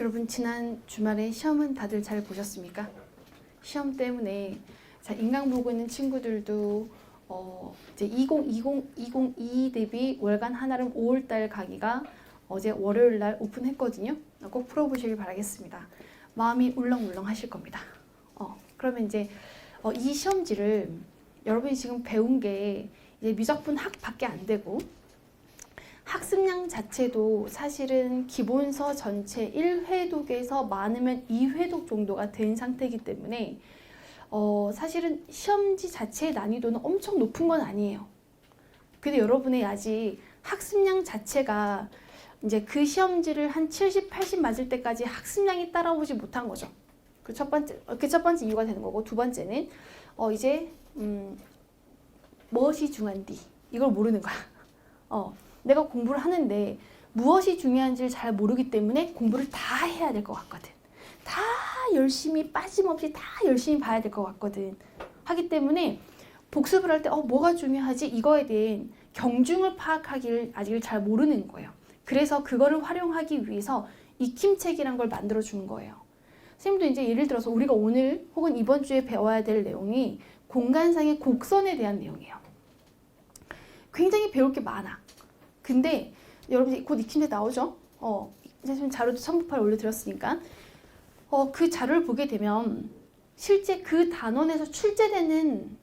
여러분 지난 주말에 시험은 다들 잘 보셨습니까? 시험 때문에 자, 인강 보고 있는 친구들도 이제 2022 대비 월간 한아름 5월달 강의가 어제 월요일 날 오픈했거든요. 꼭 풀어보시길 바라겠습니다. 마음이 울렁울렁 하실 겁니다. 그러면 이제 이 시험지를 여러분이 지금 배운 게 이제 미적분 학밖에 안 되고 학습량 자체도 사실은 기본서 전체 1회독에서 많으면 2회독 정도가 된 상태이기 때문에 사실은 시험지 자체의 난이도는 엄청 높은 건 아니에요. 근데 여러분의 아직 학습량 자체가 이제 그 시험지를 한 70, 80 맞을 때까지 학습량이 따라오지 못한 거죠. 그 첫 번째 이유가 되는 거고, 두 번째는 이제 무엇이 중요한지 이걸 모르는 거야. 내가 공부를 하는데 무엇이 중요한지를 잘 모르기 때문에 공부를 다 해야 될 것 같거든. 다 열심히 빠짐없이 다 열심히 봐야 될 것 같거든. 하기 때문에 복습을 할 때 뭐가 중요하지? 이거에 대한 경중을 파악하기를 아직 잘 모르는 거예요. 그래서 그거를 활용하기 위해서 익힘책이란 걸 만들어 주는 거예요. 선생님도 이제 예를 들어서 우리가 오늘 혹은 이번 주에 배워야 될 내용이 공간상의 곡선에 대한 내용이에요. 굉장히 배울 게 많아. 근데 여러분 곧 익힘책 나오죠? 지금 자료도 첨부파를 올려드렸으니까 그 자료를 보게 되면 실제 그 단원에서 출제되는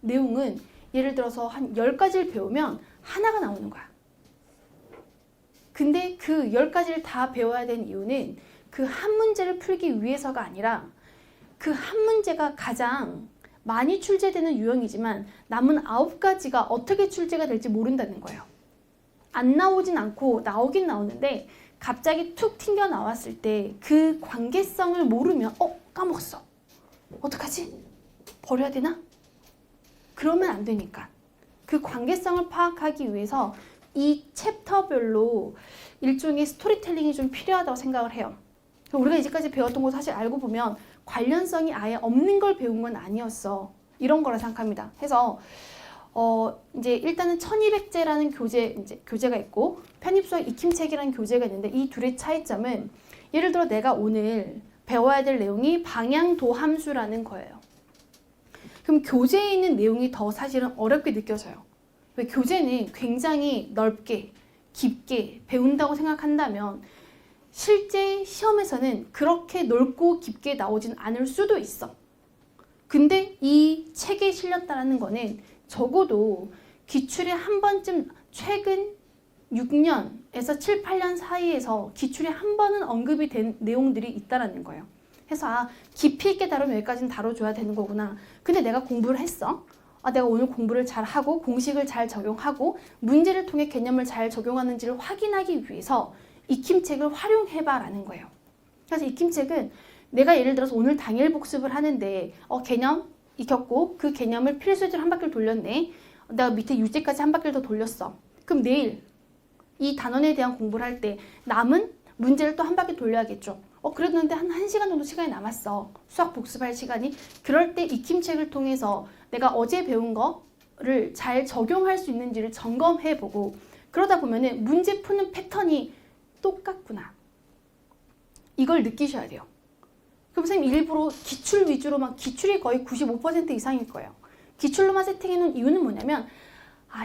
내용은 예를 들어서 한 10가지를 배우면 하나가 나오는 거야. 근데 그 10가지를 다 배워야 되는 이유는 그 한 문제를 풀기 위해서가 아니라 그 한 문제가 가장 많이 출제되는 유형이지만 남은 9가지가 어떻게 출제가 될지 모른다는 거예요. 안 나오진 않고 나오긴 나오는데 갑자기 툭 튕겨 나왔을 때 그 관계성을 모르면 까먹었어. 어떡하지? 버려야 되나? 그러면 안 되니까. 그 관계성을 파악하기 위해서 이 챕터별로 일종의 스토리텔링이 좀 필요하다고 생각을 해요. 우리가 이제까지 배웠던 거 사실 알고 보면 관련성이 아예 없는 걸 배운 건 아니었어. 이런 거라 생각합니다. 해서 이제 일단은 1200제라는 교재가 있고 편입수학 익힘책이라는 교재가 있는데 이 둘의 차이점은 예를 들어 내가 오늘 배워야 될 내용이 방향도 함수라는 거예요. 그럼 교재에 있는 내용이 더 사실은 어렵게 느껴져요. 왜 교재는 굉장히 넓게 깊게 배운다고 생각한다면 실제 시험에서는 그렇게 넓고 깊게 나오진 않을 수도 있어. 근데 이 책에 실렸다는 거는 적어도 기출에 한 번쯤 최근 6년에서 7, 8년 사이에서 기출에 한 번은 언급이 된 내용들이 있다는 거예요. 그래서 깊이 있게 다루면 여기까지는 다뤄줘야 되는 거구나. 근데 내가 공부를 했어. 내가 오늘 공부를 잘 하고 공식을 잘 적용하고 문제를 통해 개념을 잘 적용하는지를 확인하기 위해서 익힘책을 활용해봐라는 거예요. 그래서 익힘책은 내가 예를 들어서 오늘 당일 복습을 하는데 개념 익혔고 그 개념을 필수제로 한 바퀴를 돌렸네. 내가 밑에 유제까지 한 바퀴를 더 돌렸어. 그럼 내일 이 단원에 대한 공부를 할 때 남은 문제를 또 한 바퀴 돌려야겠죠. 그랬는데 한 1시간 정도 시간이 남았어. 수학 복습할 시간이. 그럴 때 익힘책을 통해서 내가 어제 배운 거를 잘 적용할 수 있는지를 점검해보고 그러다 보면은 문제 푸는 패턴이 똑같구나. 이걸 느끼셔야 돼요. 그럼 선생님 일부러 기출 위주로만 기출이 거의 95% 이상일 거예요. 기출로만 세팅해놓은 이유는 뭐냐면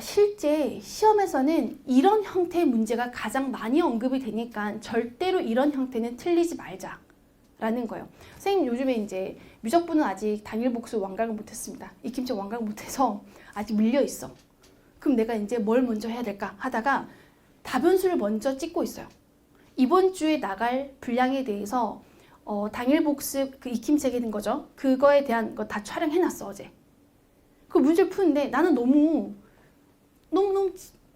실제 시험에서는 이런 형태의 문제가 가장 많이 언급이 되니까 절대로 이런 형태는 틀리지 말자라는 거예요. 선생님 요즘에 이제 미적분은 아직 당일 복습 완강을 못했습니다. 익힘책 완강 못해서 아직 밀려 있어. 그럼 내가 이제 뭘 먼저 해야 될까 하다가 답변수를 먼저 찍고 있어요. 이번 주에 나갈 분량에 대해서 당일 복습 그 익힘책이 된 거죠. 그거에 대한 거 다 촬영해놨어 어제. 그 문제를 푸는데 나는 너무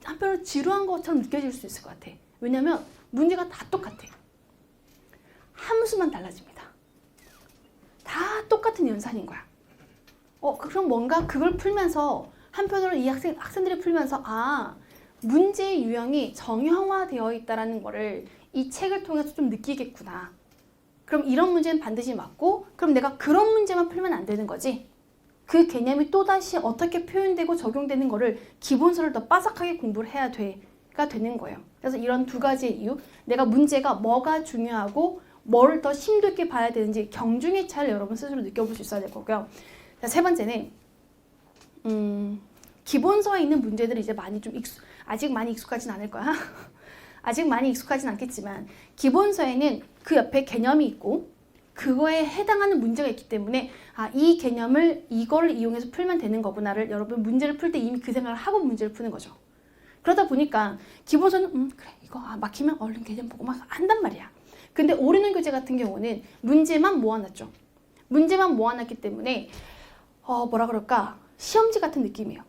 한편으로 지루한 것처럼 느껴질 수 있을 것 같아. 왜냐면 문제가 다 똑같아. 함수만 달라집니다. 다 똑같은 연산인 거야. 그럼 뭔가 그걸 풀면서 한편으로 이 학생들이 풀면서 문제의 유형이 정형화되어 있다는 거를 이 책을 통해서 좀 느끼겠구나. 그럼 이런 문제는 반드시 맞고 그럼 내가 그런 문제만 풀면 안 되는 거지. 그 개념이 또다시 어떻게 표현되고 적용되는 거를 기본서를 더 빠삭하게 공부를 해야 돼가 되는 거예요. 그래서 이런 두 가지의 이유, 내가 문제가 뭐가 중요하고 뭘 더 심도 있게 봐야 되는지 경중의 차이를 여러분 스스로 느껴볼 수 있어야 될 거고요. 자, 세 번째는 기본서에 있는 문제들이 이제 많이 좀 아직 많이 익숙하진 않을 거야. 아직 많이 익숙하진 않겠지만 기본서에는 그 옆에 개념이 있고 그거에 해당하는 문제가 있기 때문에 이 개념을 이걸 이용해서 풀면 되는 거구나를 여러분 문제를 풀 때 이미 그 생각을 하고 문제를 푸는 거죠. 그러다 보니까 기본서는 그래 이거 막히면 얼른 개념 보고 막 한단 말이야. 근데 오르는 교재 같은 경우는 문제만 모아놨죠. 문제만 모아놨기 때문에 뭐라 그럴까 시험지 같은 느낌이에요.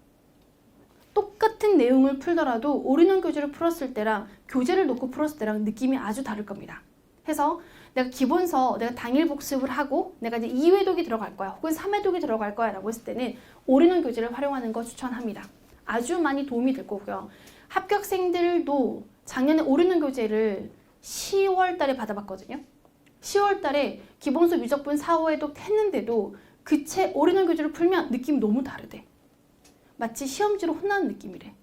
똑같은 내용을 풀더라도 오르는 교재를 풀었을 때랑 교재를 놓고 풀었을 때랑 느낌이 아주 다를 겁니다. 해서 내가 기본서 내가 당일 복습을 하고 내가 이제 2회독이 들어갈 거야 혹은 3회독이 들어갈 거야 라고 했을 때는 오르는 교재를 활용하는 거 추천합니다. 아주 많이 도움이 될 거고요. 합격생들도 작년에 오르는 교재를 10월 달에 받아봤거든요. 10월 달에 기본서 미적분 4, 5회독 했는데도 그 책 오르는 교재를 풀면 느낌이 너무 다르대. 마치 시험지로 혼나는 느낌이래.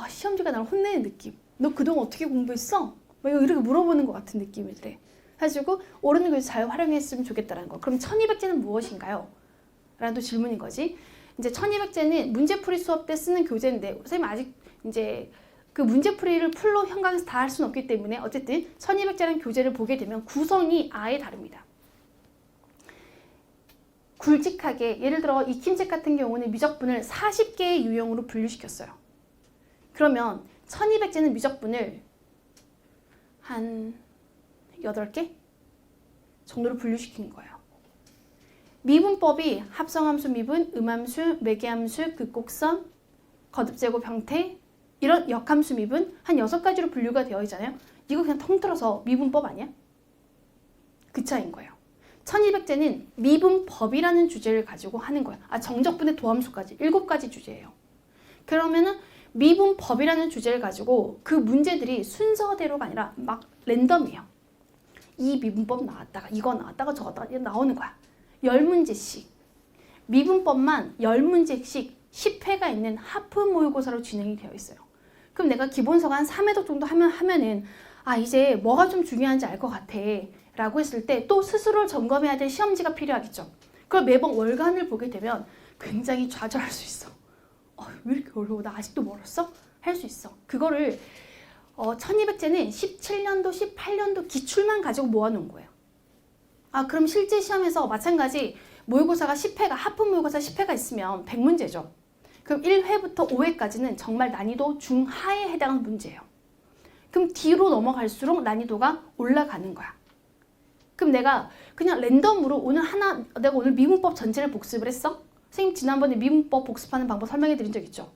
시험지가 나를 혼내는 느낌. 너 그동안 어떻게 공부했어? 막 이렇게 물어보는 것 같은 느낌이래. 해가지고 오르는 교재 잘 활용했으면 좋겠다는 거. 그럼 1200제는 무엇인가요? 라는 또 질문인 거지. 이제 1200제는 문제풀이 수업 때 쓰는 교재인데 선생님 아직 이제 그 문제풀이를 풀로 현강에서 다 할 수는 없기 때문에 어쨌든 1200제라는 교재를 보게 되면 구성이 아예 다릅니다. 굵직하게 예를 들어 익힘책 같은 경우는 미적분을 40개의 유형으로 분류시켰어요. 그러면 1200제는 미적분을 한 8개 정도로 분류시킨 거예요. 미분법이 합성함수 미분, 음함수, 매개함수, 극곡선, 거듭제곱 형태 이런 역함수 미분 한 6가지로 분류가 되어 있잖아요. 이거 그냥 통틀어서 미분법 아니야? 그 차이인 거예요. 1200제는 미분법이라는 주제를 가지고 하는 거예요. 정적분의 도함수까지 7가지 주제예요. 그러면은 미분법이라는 주제를 가지고 그 문제들이 순서대로가 아니라 막 랜덤이에요. 이 미분법 나왔다가 이거 나왔다가 저거 나왔다가 나오는 거야. 10문제씩. 미분법만 10문제씩 10회가 있는 하프 모의고사로 진행이 되어 있어요. 그럼 내가 기본서가 한 3회독 정도 하면은 이제 뭐가 좀 중요한지 알 것 같아 라고 했을 때 또 스스로를 점검해야 될 시험지가 필요하겠죠. 그걸 매번 월간을 보게 되면 굉장히 좌절할 수 있어. 왜 이렇게 어려워? 나 아직도 멀었어? 할 수 있어. 그거를 1200제는 17년도, 18년도 기출만 가지고 모아놓은 거예요. 그럼 실제 시험에서 마찬가지 모의고사가 10회가 하프 모의고사 10회가 있으면 100문제죠. 그럼 1회부터 5회까지는 정말 난이도 중하에 해당하는 문제예요. 그럼 뒤로 넘어갈수록 난이도가 올라가는 거야. 그럼 내가 그냥 랜덤으로 내가 오늘 미분법 전체를 복습을 했어? 선생님 지난번에 미분법 복습하는 방법 설명해 드린 적 있죠?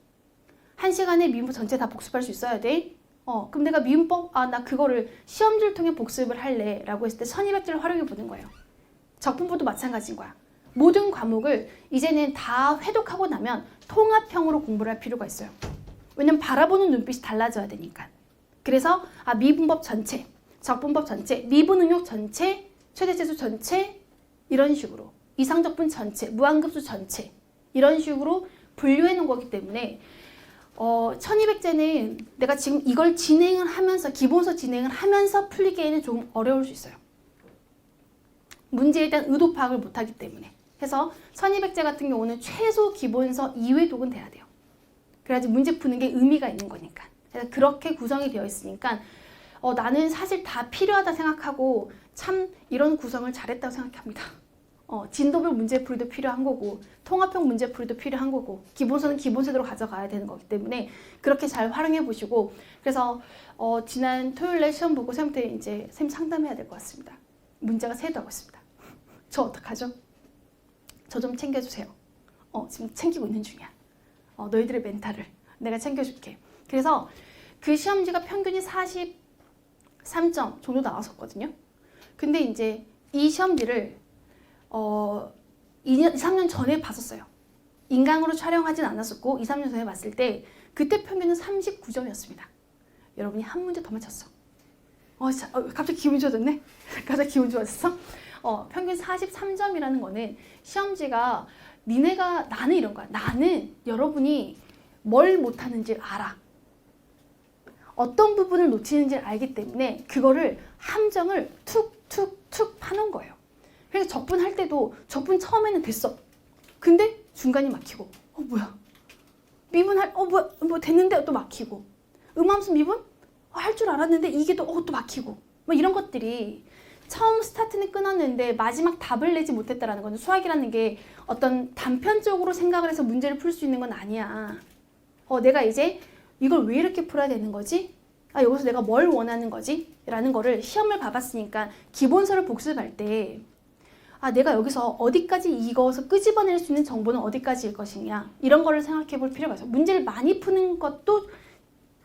1시간에 미분법 전체 다 복습할 수 있어야 돼? 그럼 내가 미분법, 나 그거를 시험지를 통해 복습을 할래 라고 했을 때 1200제를 활용해 보는 거예요. 적분법도 마찬가지인 거야. 모든 과목을 이제는 다 회독하고 나면 통합형으로 공부를 할 필요가 있어요. 왜냐면 바라보는 눈빛이 달라져야 되니까. 그래서 미분법 전체, 적분법 전체, 미분응용 전체, 최대체수 전체 이런 식으로 이상적분 전체, 무한급수 전체 이런 식으로 분류해 놓은 거기 때문에 1200제는 내가 지금 이걸 진행을 하면서 기본서 진행을 하면서 풀리기에는 좀 어려울 수 있어요. 문제에 대한 의도 파악을 못하기 때문에. 해서 1200제 같은 경우는 최소 기본서 2회독은 돼야 돼요. 그래야지 문제 푸는 게 의미가 있는 거니까. 그래서 그렇게 구성이 되어 있으니까 나는 사실 다 필요하다 생각하고 참 이런 구성을 잘했다고 생각합니다. 진도별 문제풀이도 필요한 거고 통합형 문제풀이도 필요한 거고 기본서는 기본세대로 가져가야 되는 거기 때문에 그렇게 잘 활용해 보시고 그래서 지난 토요일에 시험 보고 선생님한테 이제 선생님 상담해야 될 것 같습니다. 문제가 새도 하고 있습니다. 저 어떡하죠? 저 좀 챙겨주세요. 지금 챙기고 있는 중이야. 너희들의 멘탈을 내가 챙겨줄게. 그래서 그 시험지가 평균이 43점 정도 나왔었거든요. 근데 이제 이 시험지를 2년, 3년 전에 봤었어요. 인강으로 촬영하진 않았었고 2, 3년 전에 봤을 때 그때 평균은 39점이었습니다. 여러분이 한 문제 더 맞췄어. 갑자기 기분 좋아졌네? 갑자기 기분 좋아졌어? 평균 43점이라는 거는 시험지가 나는 이런 거야. 나는 여러분이 뭘 못하는지 알아. 어떤 부분을 놓치는지를 알기 때문에 그거를 함정을 툭툭툭 파놓은 거예요. 그래서 적분할 때도 적분 처음에는 됐어. 근데 중간이 막히고 뭐야 미분할 뭐 됐는데 또 막히고 음함수 미분 할 줄 알았는데 이게 또 막히고 뭐 이런 것들이 처음 스타트는 끊었는데 마지막 답을 내지 못했다라는 거는 수학이라는 게 어떤 단편적으로 생각을 해서 문제를 풀 수 있는 건 아니야. 내가 이제 이걸 왜 이렇게 풀어야 되는 거지? 여기서 내가 뭘 원하는 거지? 라는 거를 시험을 봐봤으니까 기본서를 복습할 때 내가 여기서 어디까지 이거서 끄집어낼 수 있는 정보는 어디까지일 것이냐 이런 거를 생각해 볼 필요가 있어요. 문제를 많이 푸는 것도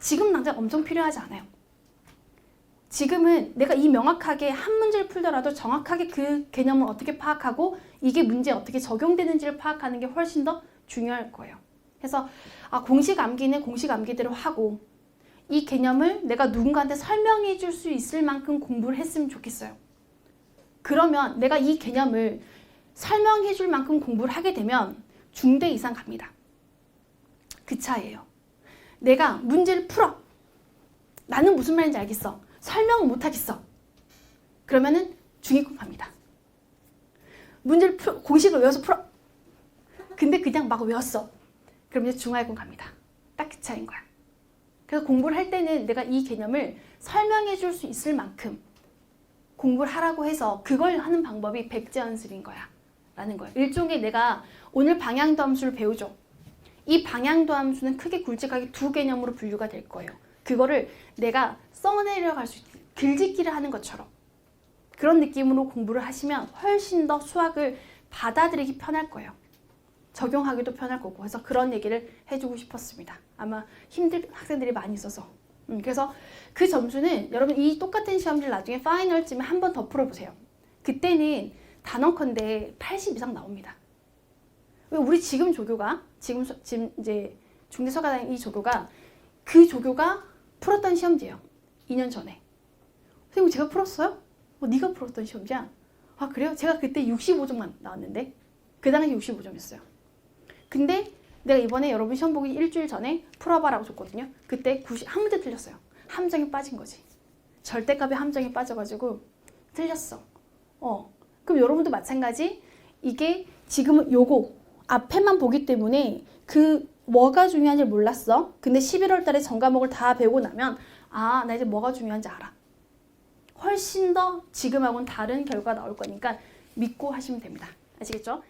지금 당장 엄청 필요하지 않아요. 지금은 내가 이 명확하게 한 문제를 풀더라도 정확하게 그 개념을 어떻게 파악하고 이게 문제에 어떻게 적용되는지를 파악하는 게 훨씬 더 중요할 거예요. 그래서 공식 암기는 공식 암기대로 하고 이 개념을 내가 누군가한테 설명해 줄 수 있을 만큼 공부를 했으면 좋겠어요. 그러면 내가 이 개념을 설명해 줄 만큼 공부를 하게 되면 중대 이상 갑니다. 그 차이예요. 내가 문제를 풀어. 나는 무슨 말인지 알겠어. 설명은 못하겠어. 그러면은 중위권 갑니다. 문제를 공식을 외워서 풀어. 근데 그냥 막 외웠어. 그럼 이제 중하위권 갑니다. 딱 그 차이인 거야. 그래서 공부를 할 때는 내가 이 개념을 설명해 줄 수 있을 만큼 공부를 하라고 해서 그걸 하는 방법이 백제연습인 거야. 라는 거야. 일종의 내가 오늘 방향도 함수를 배우죠. 이 방향도 함수는 크게 굵직하게 두 개념으로 분류가 될 거예요. 그거를 내가 써내려갈 수 있는 글짓기를 하는 것처럼 그런 느낌으로 공부를 하시면 훨씬 더 수학을 받아들이기 편할 거예요. 적용하기도 편할 거고. 그래서 그런 얘기를 해주고 싶었습니다. 아마 힘들 학생들이 많이 있어서. 그래서 그 점수는 여러분 이 똑같은 시험지를 나중에 파이널쯤에 한 번 더 풀어보세요. 그때는 단언컨대 80 이상 나옵니다. 우리 지금 조교가 지금 이제 중대서가당 이 조교가 그 조교가 풀었던 시험지예요. 2년 전에. 선생님 제가 풀었어요? 네가 풀었던 시험지야? 그래요? 제가 그때 65점만 나왔는데 그 당시 65점이었어요. 근데 내가 이번에 여러분 시험 보기 일주일 전에 풀어봐라고 줬거든요. 그때 한 문제 틀렸어요. 함정에 빠진 거지. 절대값의 함정에 빠져가지고 틀렸어. 그럼 여러분도 마찬가지. 이게 지금은 요거 앞에만 보기 때문에 그 뭐가 중요한지 몰랐어. 근데 11월 달에 전 과목을 다 배우고 나면 나 이제 뭐가 중요한지 알아. 훨씬 더 지금하고는 다른 결과가 나올 거니까 믿고 하시면 됩니다. 아시겠죠?